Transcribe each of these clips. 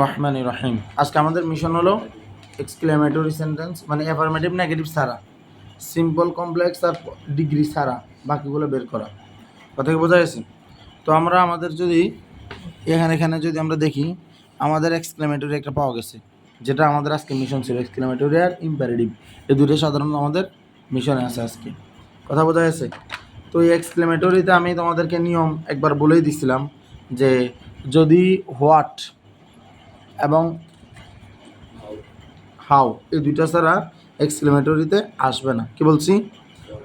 রহমানির রহিম। আজকে আমাদের মিশন হলো এক্সক্লেমেটরি সেন্টেন্স মানে অ্যাফার্মেটিভ নেগেটিভ ছাড়া, সিম্পল কমপ্লেক্স আর ডিগ্রি ছাড়া বাকিগুলো বের করা। কথা কি বোঝা গেছে? তো আমরা আমাদের যদি এখানে যদি আমরা দেখি, আমাদের এক্সক্লেমেটরি একটা পাওয়া গেছে, যেটা আমাদের আজকে মিশন ছিল। এক্সক্লেমেটরি আর ইম্পারেটিভ এই দুটো সাধারণত আমাদের মিশনে আছে আজকে। কথা বোঝা গেছে? তো এই এক্সক্লেমেটরিতে আমি তোমাদেরকে নিয়ম একবার বলেই দিছিলাম যে যদি হোয়াট এবং হাউ এই দুইটা ছাড়া এক্সক্লেমেটরিতে আসবে না। কি বলছি?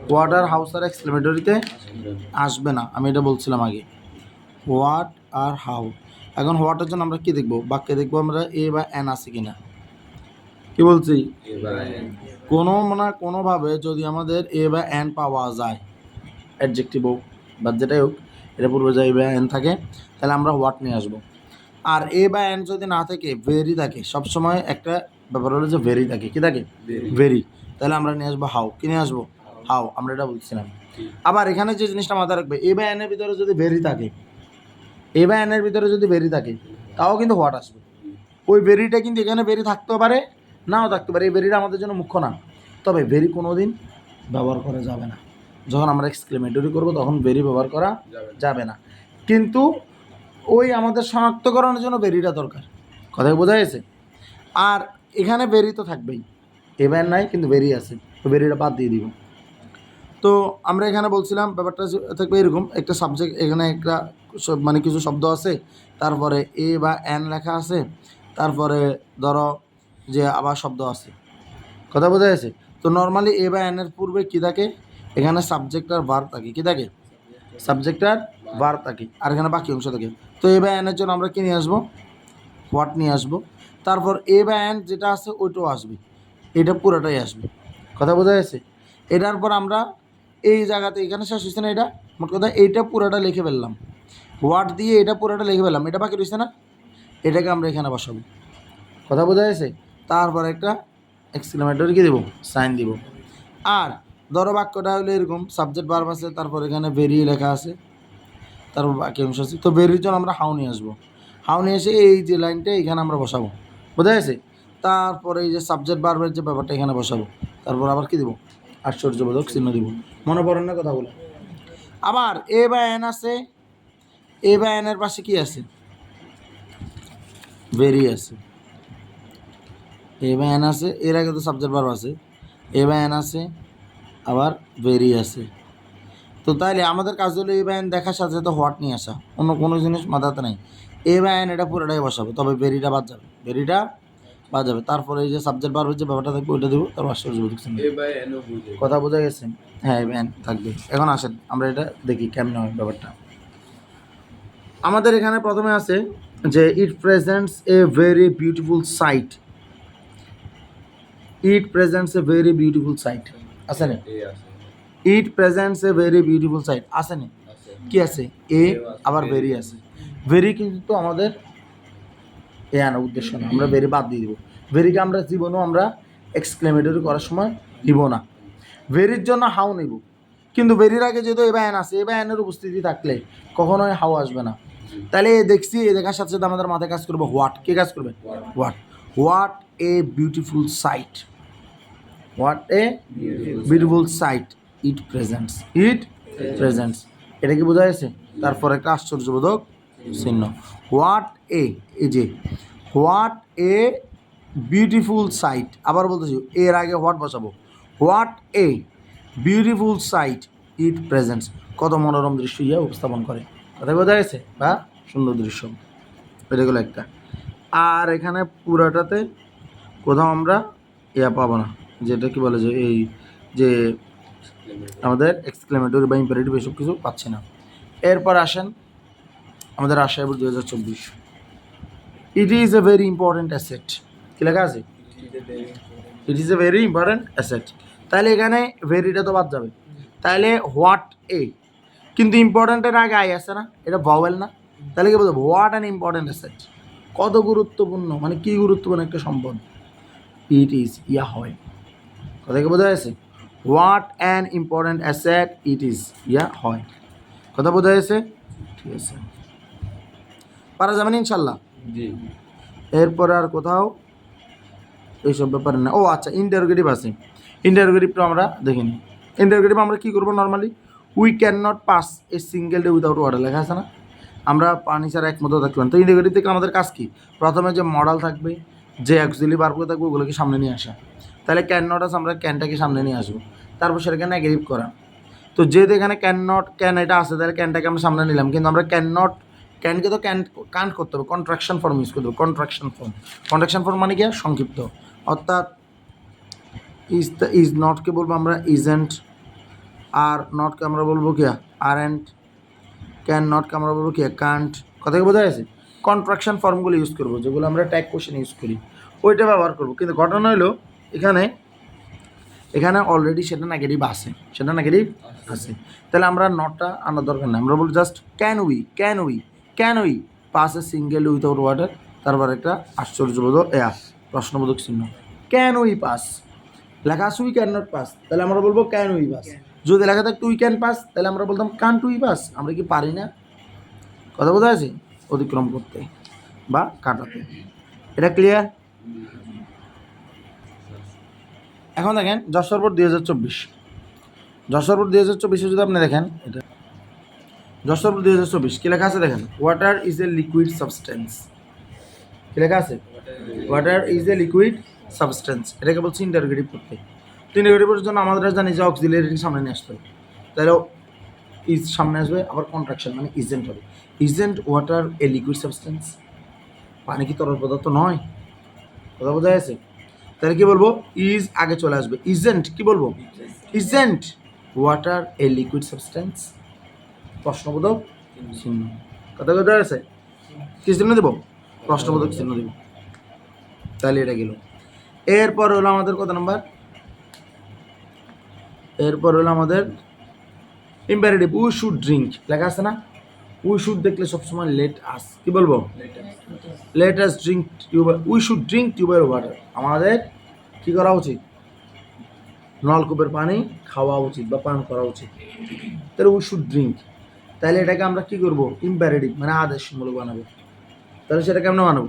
হোয়াট আর হাউ ছাড়া এক্সক্লেমেটরিতে আসবে না, আমি এটা বলছিলাম আগে। What are how. এখন হোয়াটের জন্য আমরা কি দেখব? বাক্যে দেখবো আমরা এ বা এন আছে কিনা। কি বলছি? কোনো না কোনোভাবে যদি আমাদের এ বা এন পাওয়া যায়, অ্যাডজেক্টিভ হোক বা যেটাই হোক, এটা পূর্বে যায় এ বা এন থাকে, তাহলে আমরা হোয়াট নিয়ে আসবো। আর এ বা এন যদি না থাকে, ভেরি থাকে, সবসময় একটা ব্যাপার হলো যে ভেরি থাকে। কি থাকে? ভেরি। তাহলে আমরা নিয়ে আসবো হাউ। কি নিয়ে আসবো? হাউ। আমরা এটা বলছিলাম। আবার এখানে যে জিনিসটা মাথায় রাখবে, এ বা এনের ভিতরে যদি ভেরি থাকে, এ বা এনের ভিতরে যদি ভেরি থাকে, তাও কিন্তু হোয়াট আসবে। ওই ভেরিটা কিন্তু এখানে ভেরি থাকতেও পারে, নাও থাকতে পারে। এই ভেরিটা আমাদের জন্য মুখ্য না। তবে ভেরি কোনো দিন ব্যবহার করা যাবে না। যখন আমরা এক্সক্লেমেটরি করবো তখন ভেরি ব্যবহার করা যাবে না। কিন্তু ওই আমাদের শনাক্তকরণের জন্য ভেরিটা দরকার। কথা বোঝা গেছে? আর এখানে ভেরি তো থাকবেই, এবার নাই কিন্তু ভেরি আছে, তো ভেরিটা বাদ দিয়ে দিব। তো আমরা এখানে বলছিলাম ব্যাপারটা থাকবে এরকম, একটা সাবজেক্ট, এখানে একটা মানে কিছু শব্দ আছে, তারপরে এ বা এন লেখা আছে, তারপরে ধরো যে আবার শব্দ আছে। কথা বোঝা গেছে? তো নর্মালি এ বা এনের পূর্বে কী থাকে? এখানে সাবজেক্ট আর ভার্ব থাকে। কী থাকে? সাবজেক্ট আর ভার্ব থাকে, আর এখানে বাকি অংশ থাকে। তো এ বা এনের জন্য আমরা কী নিয়ে আসবো? হোয়াট নিয়ে আসবো। তারপর এ বা এন যেটা আছে ওইটাও আসবে, এটা পুরোটাই আসবে। কথা বোঝা গেছে? এটার পর আমরা এই জায়গাতে এখানে শেষ হয়েছে না, এটা মোট কথা এইটা পুরোটা লিখে ফেললাম, হোয়াট দিয়ে এটা পুরোটা লিখে ফেললাম, এটা বাকি রয়েছে না, এটাকে আমরা এখানে বসাবো। কথা বোঝা গেছে? তারপর একটা এক্সক্লেমেটরি কি দেবো? সাইন দিব। আর ধরো বাক্যটা হলো এরকম, সাবজেক্ট ভার্ব আছে, তারপর এখানে ভেরি লেখা আছে, তারপর বাকি অংশ আছে। তো ভেরির জন্য আমরা হাউ নিয়ে আসবো। হাউ নিয়ে এসে এই যে লাইনটা এখানে আমরা বসাবো। বোঝা গেছে? তারপরে এই যে সাবজেক্ট ভার্বের যে ব্যাপারটা এখানে বসাবো। তারপর আবার কি দেবো? আশ্চর্যবোধক চিহ্ন দিব। মনে পড়েন না কথাগুলো? আবার এ বা এন আছে, এ বা এনের পাশে কি আছে? ভেরি আছে। এ বা এন আছে, এর আগে তো সাবজেক্ট ভার্ব আছে, এ বা এন আছে, আবার ভেরি আছে। তো তাইলে আমাদের কাজ হলো এ বা এন দেখার সাথে সাথে হোয়াট নিয়ে আসা, অন্য কোনো জিনিস মাথাতে নেই। এ বা এন এটা পুরোটাই বসাবো, তবে ভেরিটা বাদ যাবে, ভেরিটা বাদ যাবে। তারপরে এই যে সাবজেক্ট ভার্বের যে ব্যাপারটা থাকবে ওইটা দেবো, তারপর আশ্চর্যবোধক চিহ্ন। কথা বোঝা গেছে? হ্যাঁ, এ বা এন থাকবে। এখন আসেন আমরা এটা দেখি কেমন হয় ব্যাপারটা। আমাদের এখানে প্রথমে আছে যে it presents a very beautiful sight. It presents a very beautiful sight আছে না? It presents a very beautiful sight আছে না? কি আছে? এ, আবার ভেরি আছে। ভেরি কিন্তু আমাদের এ আনা উদ্দেশ্য না, আমরা ভেরি বাদ দিয়ে দিব। ভেরিকে আমরা জীবনেও আমরা এক্সক্লেমেটরি করার সময় দিব না। ভেরির জন্য হাউ নিব, কিন্তু ভেরির আগে যেহেতু এ বা এন আছে, এ বা এনের উপস্থিতি থাকলে কখনোই হাউ আসবে না। তাহলে এ দেখছি, এ দেখার সাথে সাথে আমাদের মাথায় কাজ করবে হোয়াট। কে কাজ করবে? What. What a beautiful sight. What a beautiful sight it presents. It presents, এটা কি বোঝা গেছে? তারপর একটা আশ্চর্যবোধক চিহ্ন। হোয়াট এ, এই যে হোয়াট এ বিউটিফুল সাইট, আবার বলতেছি এর আগে হোয়াট বসাবো। What a beautiful sight it presents, কত মনোরম দৃশ্য ইয়া উপস্থাপন করে। কথা বোঝা গেছে? বা সুন্দর দৃশ্য, এটা গেলো একটা। আর এখানে পুরাটাতে কোথাও আমরা ইয়া পাবো না, যেটা কি বলে যে এই যে আমাদের এক্সক্লেমেটরি বা ইম্পারেটিভ এসব কিছু পাচ্ছি না। এরপর আসেন আমাদের Rajshahi board 2024। It is a very important asset. কি লেখা আছে? It is a very important asset. তাহলে এখানে ভেরিটা তো বাদ যাবে। তাহলে হোয়াট এ, কিন্তু ইম্পর্টেন্টের আগে আই আছে না, এটা ভাওয়েল না? তাহলে কি বলবো? হোয়াট অ্যান ইম্পর্টেন্ট অ্যাসেট, কত গুরুত্বপূর্ণ, মানে কি গুরুত্বপূর্ণ একটা সম্পদ। ইট ইজ, ইয়া হয়। কথা কি বোঝা গেছে? What an important asset it is, yeah হয়। কথা বোঝা গেছে? ঠিক আছে, পারা যাবে না ইনশাল্লাহ? এরপরে আর কোথাও এইসব ব্যাপারে না। ও আচ্ছা, ইন্টারোগেটিভ আছে। ইন্টারোগেটিভটা আমরা দেখিনি। ইন্টারোগেটিভ আমরা কী করবো normally, we can not pass a single day without water লেখা আছে না, আমরা পানি ছাড়া একমতো থাকতে পারি। তো ইন্টারোগেটিভ থেকে আমাদের কাজ কী, প্রথমে যে মডেল থাকবে, যে অ্যাকচুয়ালি বারগুলো থাকবে, ওগুলোকে সামনে নিয়ে আসা। তাহলে ক্যান নট আছে, আমরা ক্যানটাকে সামনে নিয়ে আসবো, তারপর সেটাকে নেগেটিভ করা। তো যেহেতু এখানে ক্যান নট ক্যান এটা আছে, তাহলে ক্যানটাকে আমরা সামনে নিলাম, কিন্তু আমরা ক্যান নট ক্যানকে তো কান্ট করতে হবে, কন্ট্রাকশন ফর্ম ইউজ করতে হবে। কন্ট্রাকশন ফর্ম মানে কি, সংক্ষিপ্ত। অর্থাৎ ইজ নটকে বলবো আমরা ইজেন্ট, আর নটকে আমরা বলবো কি আরেন্ট, ক্যান নটকে আমরা বলবো কি কান্ট। কথা কি বোঝা গেছে? কন্ট্রাকশন ফর্মগুলো ইউজ করবো, যেগুলো আমরা ট্যাগ কোশ্চেন ইউজ করি, ওইটা ব্যবহার করবো। কিন্তু ঘটনা হলো এখানে অলরেডি সেটা নেগেটিভ আছে, তাহলে আমরা নটটা আনার দরকার নেই, আমরা বলবো just can we pass a single without water, তারপর একটা আশ্চর্যবোধক প্রশ্নবোধক চিহ্ন, ক্যান উই পাস। লেখা আছে উই ক্যান নট পাস, তাহলে আমরা বলবো ক্যান উই পাস। যদি লেখা থাকতো উই ক্যান পাস, তাহলে আমরা বলতাম কান্ট উই পাস, আমরা কি পারি না, কথা বোঝা আছে, অতিক্রম করতে বা কাটাতে। এটা ক্লিয়ার? এখন দেখেন যশোর বোর্ড 2024, যশোর বোর্ড 2024 যদি আপনি দেখেন, এটা যশোর বোর্ড 2024 কী লেখা আছে দেখেন, water is a liquid substance. কী লেখা আছে? Water is a liquid substance. এটাকে বলছি ইন্টারোগেটিভ করতে। তো ইন্টারোগেটিভের জন্য আমাদের জানি যে অক্সিলারি সামনে নিয়ে আসতে হবে, তাহলে ইজ সামনে আসবে, আবার কন্ট্রাকশন মানে ইজেন্ট হবে। Isn't water A liquid substance, পানি কি তরল পদার্থ নয়? কথা বোঝা গেছে? তাহলে কি বলবো, ইজ আগে চলে আসবে, ইজেন্ট কি বলবো, isn't water A liquid substance, প্রশ্নবোধক চিহ্ন। কথা বোঝা গেছে? কি চিহ্ন দেবো? প্রশ্নবোধক চিহ্ন দেব। তাহলে এটা গেল। এরপর হলো আমাদের কত নাম্বার, এরপর হলো আমাদের ইম্পারেটিভ, উই শুড ড্রিঙ্ক লেখা আছে না, উই শুড দেখলে সবসময় লেট আস, কি বলবো, let us drink tubewell, we should drink tubewell water, আমাদের কী করা উচিত, নলকূপের পানি খাওয়া উচিত বা পান করা উচিত। তাহলে উই শুড ড্রিঙ্ক, তাহলে এটাকে আমরা কী করবো, ইম্পারেটিভ মানে আদেশমূলক বানাবো। তাহলে সেটা কেমন বানাবো,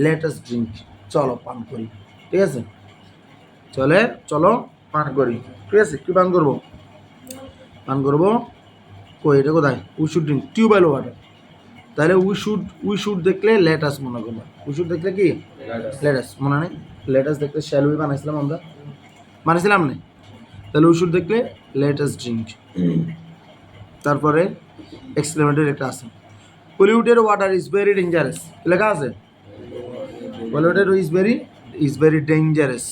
লেট আস ড্রিঙ্ক, চলো পান করি, ঠিক আছে, চলো পান করি, ঠিক আছে। কী পান করবো, কই এটা কোথায়, we should drink tubewell water. তাহলে উই শুড দেখলে লেটাস মনে করবো, উই শুড দেখলে কি লেটাস মনে নেই, লেটাস দেখলে শ্যাল উই বানাইছিলাম আমরা, বানাইছিলাম না, তাহলে উই শুড দেখলে লেটাস ড্রিঙ্ক। তারপরে এক্সক্লেমেটরি একটা আছে, polluted water is very dangerous, লেখা আছে পলিউটেড ইজ ভেরি ডেঞ্জারাস,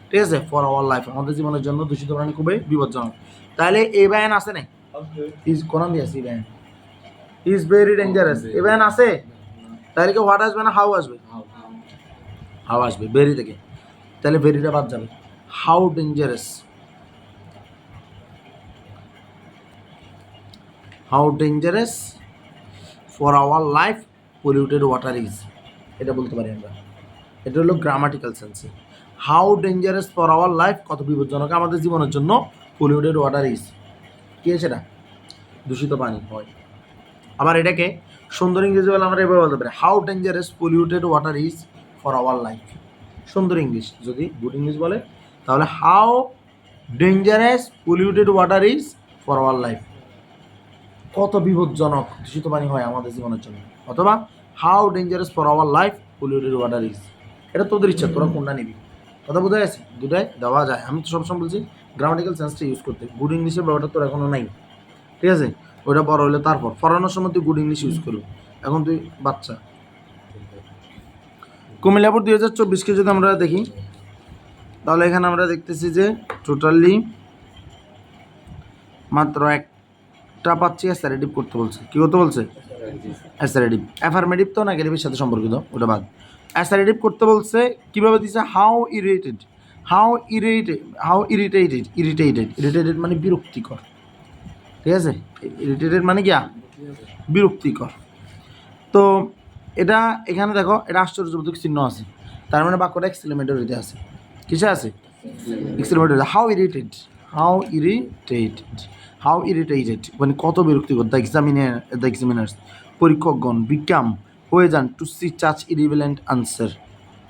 ঠিক আছে, ফর আওয়ার লাইফ, আমাদের জীবনের জন্য দূষিত পানি খুবই বিপজ্জনক। তাহলে এই বায়ান আছে না, ইজ কোনাম দিয়ে আছে, বায়ান ইজ ভেরি ডেঞ্জারাস, এ বায়ান আছে, তাহলে কি হোয়াট আসবে না হাউ আসবে, হাউ আসবে ভেরি থেকে, তাহলে ভেরিটা বাদ যাবে, how dangerous for our life polluted water is, এটা বলতে পারি আমরা, এটা হলো grammatical sense. How dangerous for our life, কত বিপজ্জনক আমাদের জীবনের জন্য, পলিউটেড ওয়াটার ইজ, কি আছে এটা, দূষিত পানি হয়। আবার এটাকে সুন্দর ইংরেজি বলে আমরা এভাবে বলতে পারি, how dangerous polluted water is for our life. সুন্দর ইংলিশ, যদি গুড ইংলিশ বলে তাহলে how dangerous polluted water is for our life, কত বিপজ্জনক দূষিত পানি হয় আমাদের জীবনের জন্য, অথবা how dangerous for our life polluted water is. এটা তোদের ইচ্ছা, তোরা কোনটা নিবি, কথা বোঝা গেছে, দুটাই দেওয়া যায়। আমি তো সবসময় বলছি গ্রামাটিক্যাল সেন্সটা ইউজ করতে, গুড ইংলিশের ব্যাপারটা তোর এখনও নাই, ঠিক আছে, ওইটা বড় হলে তারপর পড়ানোর সময় তুই গুড ইংলিশ ইউজ করবি, এখন তুই বাচ্চা। কুমিল্লা বোর্ড 2024কে যদি আমরা দেখি, তাহলে এখানে আমরা দেখতেছি যে টোটালি মাত্র একটা পাচ্ছি, অ্যাসারেটিভ করতে বলছে, কী করতে বলছে, অ্যাসারেটিভ। অ্যাফার্মেটিভ তো নেগেটিভের সাথে সম্পর্কিত, ওটা বাদ। অ্যাসারেটিভ করতে বলছে, কীভাবে দিচ্ছে, ইরিটেটেড মানে বিরক্তিকর, ঠিক আছে, ইরিটেটেড মানে কি বিরক্তিকর। তো এটা এখানে দেখো, এটা আশ্চর্যবোধক চিহ্ন আছে, তার মানে বাক্যটা এক্সক্লেমেটরিতে আছে, কিসে আছে, এক্সক্লেমেটরি। হাউ ইরিটেটেড মানে কত বিরক্তিকর, দ্য এক্সামিনার্স পরীক্ষকগণ বিকাম হয়ে যান, two see such irrelevant answer,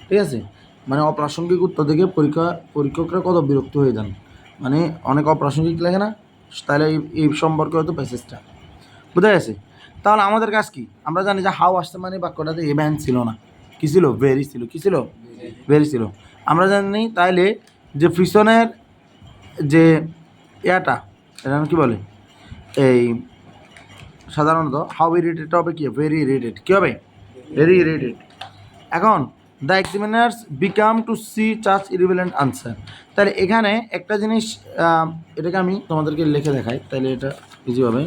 ঠিক আছে, মানে অপ্রাসঙ্গিক উত্তর দেখে পরীক্ষকরা কত বিরক্ত হয়ে যান, মানে অনেক অপ্রাসঙ্গিক লাগে না, তাহলে এই সম্পর্কে হয়তো প্যাসেজটা বোঝা গেছে। তাহলে আমাদের কাজ কি, আমরা জানি যে হাউ আসছে মানে বাক্যটাতে এভেন ছিল না, কী ছিল, ভেরি ছিল, কী ছিল, ভেরি ছিল। আমরা জানি তাইলে যে পিছনের যে এটা কী বলে, এই সাধারণত হাউ ইরিটেড হবে কি, ভেরি ইরিটেড, কী হবে, ভেরি ইরিটেড। এখন the examiners become to see such irrelevant answer, তাহলে এখানে একটা জিনিস, এটাকে আমি তোমাদেরকে লিখে দেখাই, তাহলে এটা ইজি হবে।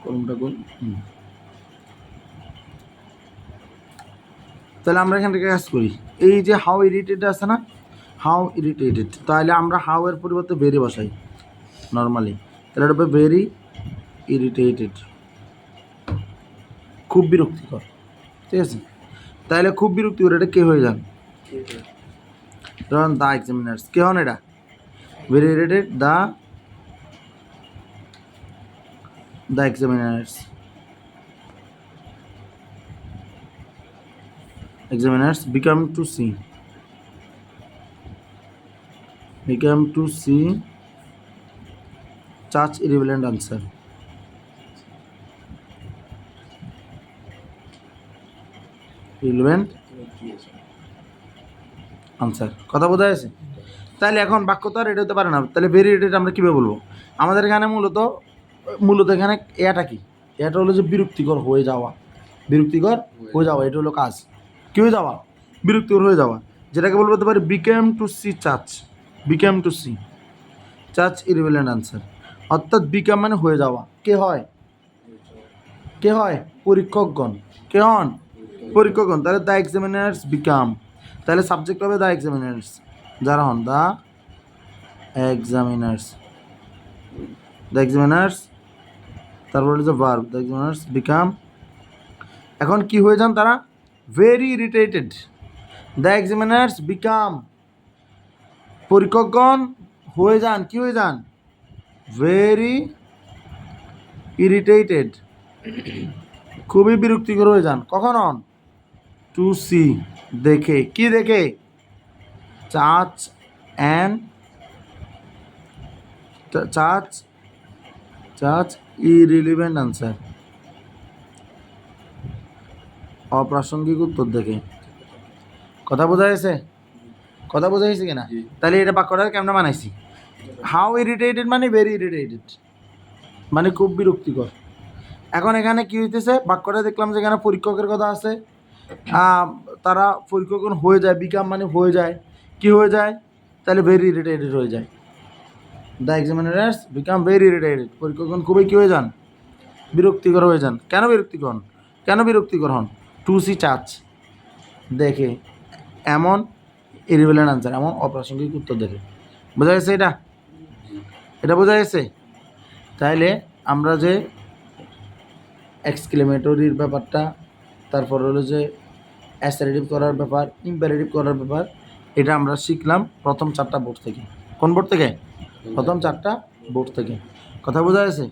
কলমটা কোন, তাহলে আমরা এখান থেকে কাজ করি, এই যে হাউ ইরিটেড আছে না, হাউ ইরিটেটেড, তাহলে আমরা হাউ এর পরিবর্তে ভেরি বসাই নর্মালি, তাহলে এটা হবে ভেরি ইরিটেটেড, খুব বিরক্তিকর, ঠিক আছে। তাহলে খুব বিরক্তিকর, এটা কে হয়ে যান, ধরুন দ্য এক্সামিনার্স, কে হন এটা, very irritated, the examiners, examiners become to see such irrelevant answer, irrelevant answer, কথা বোঝা গেছে। তাহলে এখন বাক্য তো আর এটা হতে পারে না, তাহলে ভেরি ইরিটেড আমরা কীভাবে বলবো, আমাদের এখানে মূলত এখানে এটা কি, এটা হলো যে বিরক্তিকর হয়ে যাওয়া, বিরক্তিকর হয়ে যাওয়া, এটা হলো কাজ, কী হয়ে যাওয়া, বিরক্তিকর হয়ে যাওয়া, যেটাকে বলতে পারি became to see such, became to see such irrelevant answer, অর্থাৎ বিকাম মানে হয়ে যাওয়া, কে হয়, কে হয়, পরীক্ষকগণ, কে হন, পরীক্ষকগণ, তাহলে দ্য এক্সামিনার্স বিকাম, তাহলে সাবজেক্ট হবে দ্য এক্সামিনার্স, যারা হন দ্য এক্সামিনার্স, তারপর হচ্ছে ভার্ব, দ্য এক্সামিনার্স বিকাম, এখন কি হয়ে যান তারা, very irritated, the examiners become, পরীক্ষকগণ হয়ে যান, কি হয়ে যান, ভেরি ইরিটেটেড, খুবই বিরক্তিকর হয়ে যান, কখন হন, টু সি দেখে, কি দেখে, চাচ ইরিলেভেন্ট আনসার, অপ্রাসঙ্গিক উত্তর দেখে, কথা বোঝা গেছে, কথা বোঝা গেছে কিনা। তাহলে এটা বাক্যটা কেমন বানাইছি, হাউ ইরিটেটেড মানে ভেরি ইরিটেটেড, মানে খুব বিরক্তিকর। এখন এখানে কি হইতেছে, বাক্যটা দেখলাম যে এখানে পরীক্ষকের কথা আছে, তারা পরীক্ষকগণ হয়ে যায়, বিকাম মানে হয়ে যায়, কি হয়ে যায়, তাহলে ভেরি ইরিটেটেড হয়ে যায়, the examiners become very irritated, পরীক্ষকগণ খুবই কী হয়ে যান, বিরক্তিকর হয়ে যান, কেন বিরক্তিকর হন, কেন বিরক্তিকর হন, টু সি চাচ দেখে এমন ইরিভেলেন্ট আনসার, এমন অপ্রাসঙ্গিক উত্তর দেখে, বোঝা গেছে, এটা বোঝা গেছে। তাইলে আমরা যে এক্সক্লেমেটরির ব্যাপারটা, তারপর হলো যে অ্যাসারেটিভ করার ব্যাপার, ইম্পারেটিভ করার ব্যাপার, এটা আমরা শিখলাম প্রথম 4টা বোর্ড থেকে। কোন বোর্ড থেকে, প্রথম 4টা বোর্ড থেকে, কথা বোঝা গেছে।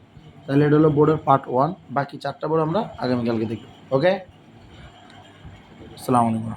তাহলে এটা হলো বোর্ডের পার্ট 1, বাকি 4টা বোর্ড আমরা আগামীকালকে দেখব। ওকে, আসসালামু আলাইকুম।